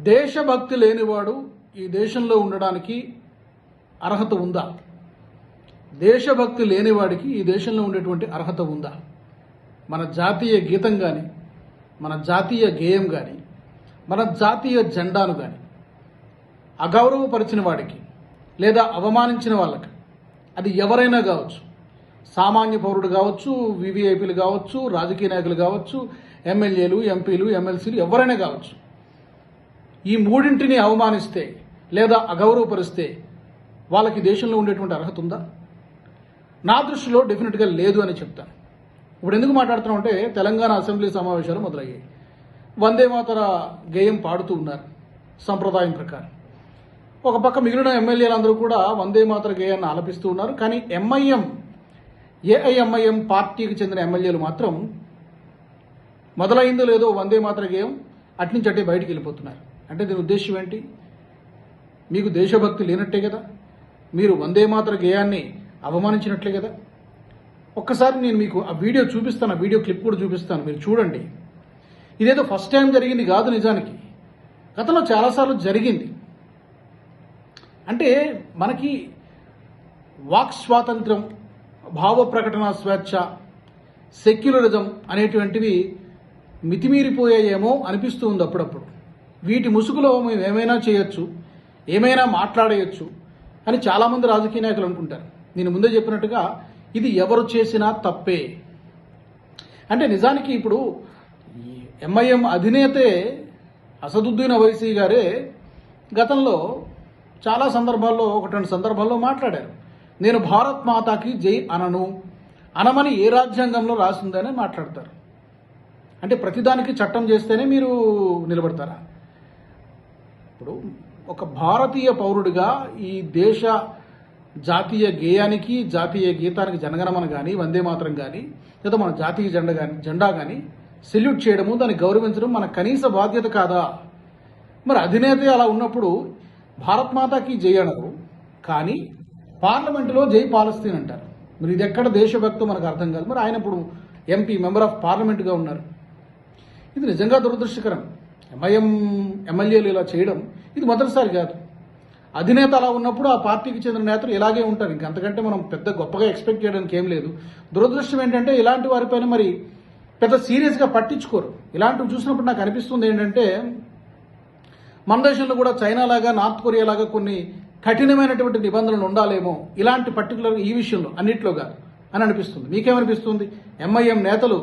దేశభక్తి లేనివాడు ఈ దేశంలో ఉండడానికి అర్హత ఉందా? దేశభక్తి లేనివాడికి ఈ దేశంలో ఉండేటువంటి అర్హత ఉందా? మన జాతీయ గీతం కానీ, మన జాతీయ గేయం కానీ, మన జాతీయ జెండాను కానీ అగౌరవపరిచిన వాడికి లేదా అవమానించిన వాళ్ళకి, అది ఎవరైనా కావచ్చు, సామాన్య పౌరుడు కావచ్చు, వివిఐపీలు కావచ్చు, రాజకీయ నాయకులు కావచ్చు, ఎమ్మెల్యేలు, ఎంపీలు, ఎమ్మెల్సీలు ఎవరైనా కావచ్చు, ఈ మూడింటిని అవమానిస్తే లేదా అగౌరవపరిస్తే వాళ్ళకి దేశంలో ఉండేటువంటి అర్హత ఉందా? నా దృష్టిలో డెఫినెట్గా లేదు అని చెప్తాను. ఇప్పుడు ఎందుకు మాట్లాడుతున్నాం అంటే, తెలంగాణ అసెంబ్లీ సమావేశాలు మొదలయ్యాయి. వందే మాతర గేయం పాడుతూ ఉన్నారు సంప్రదాయం ప్రకారం. ఒక పక్క మిగిలిన ఎమ్మెల్యేలందరూ కూడా వందే మాతర గేయాన్ని ఆలపిస్తూ ఉన్నారు. కానీ ఏఐఎంఐఎం పార్టీకి చెందిన ఎమ్మెల్యేలు మాత్రం మొదలైందో లేదో వందే మాతర గేయం అట్నుంచి అట్టే బయటికి వెళ్ళిపోతున్నారు. అంటే దీని ఉద్దేశం ఏంటి? మీకు దేశభక్తి లేనట్టే కదా, మీరు వందే మాతర గేయాన్ని అవమానించినట్లే కదా. ఒక్కసారి నేను మీకు ఆ వీడియో చూపిస్తాను, ఆ వీడియో క్లిప్ కూడా చూపిస్తాను, మీరు చూడండి. ఇదేదో ఫస్ట్ టైం జరిగింది కాదు, నిజానికి గతంలో చాలాసార్లు జరిగింది. అంటే మనకి వాక్ స్వాతంత్రం, భావ ప్రకటన స్వేచ్ఛ, సెక్యులరిజం అనేటువంటివి మితిమీరిపోయాయేమో అనిపిస్తూ ఉంది అప్పుడప్పుడు. వీటి ముసుగులో మేము ఏమైనా చేయొచ్చు, ఏమైనా మాట్లాడేయచ్చు అని చాలామంది రాజకీయ నాయకులు అనుకుంటారు. నేను ముందే చెప్పినట్టుగా ఇది ఎవరు చేసినా తప్పే. అంటే నిజానికి ఇప్పుడు ఎంఐఎం అధినేతే అసదుద్దీన్ అవైసీ గారే గతంలో చాలా సందర్భాల్లో, ఒకటి రెండు సందర్భాల్లో మాట్లాడారు. నేను భారత్ మాతాకి జై అనమని ఏ రాజ్యాంగంలో రాసిందని మాట్లాడతారు. అంటే ప్రతిదానికి చట్టం చేస్తేనే మీరు నిలబడతారా? ఇప్పుడు ఒక భారతీయ పౌరుడిగా ఈ దేశ జాతీయ గేయానికి, జాతీయ గీతానికి, జనగణమన కానీ, వందే మాతరం కానీ, లేదా మన జాతీయ జెండా కానీ సెల్యూట్ చేయడము, దాన్ని గౌరవించడం మన కనీస బాధ్యత కాదా? మరి అధినేత అలా ఉన్నప్పుడు భారత్ మాతాకి జై అనరు, కానీ పార్లమెంటులో జై పాలస్తీన్ అంటారు. మరి ఇది ఎక్కడ దేశభక్తి మనకు అర్థం కాదు. మరి ఆయన ఇప్పుడు ఎంపీ, మెంబర్ ఆఫ్ పార్లమెంట్గా ఉన్నారు. ఇది నిజంగా దురదృష్టకరం. ఎంఐఎం ఎమ్మెల్యేలు ఇలా చేయడం ఇది మొదటిసారి కాదు. అధినేత అలా ఉన్నప్పుడు ఆ పార్టీకి చెందిన నేతలు ఇలాగే ఉంటారు. ఇంకంతకంటే మనం పెద్ద గొప్పగా ఎక్స్పెక్ట్ చేయడానికి ఏం లేదు. దురదృష్టం ఏంటంటే ఇలాంటి వారిపైన మరి పెద్ద సీరియస్గా పట్టించుకోరు. ఇలాంటివి చూసినప్పుడు నాకు అనిపిస్తుంది ఏంటంటే, మన దేశంలో కూడా చైనా లాగా, నార్త్ కొరియా లాగా కొన్ని కఠినమైనటువంటి నిబంధనలు ఉండాలేమో ఇలాంటి పర్టికులర్ ఈ విషయంలో అన్నింటిలో కాదు అని అనిపిస్తుంది. మీకేమనిపిస్తుంది? ఎంఐఎం నేతలు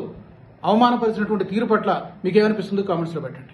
అవమానపరిచినటువంటి తీరు పట్ల మీకేమనిపిస్తుంది? కామెంట్స్లో పెట్టండి.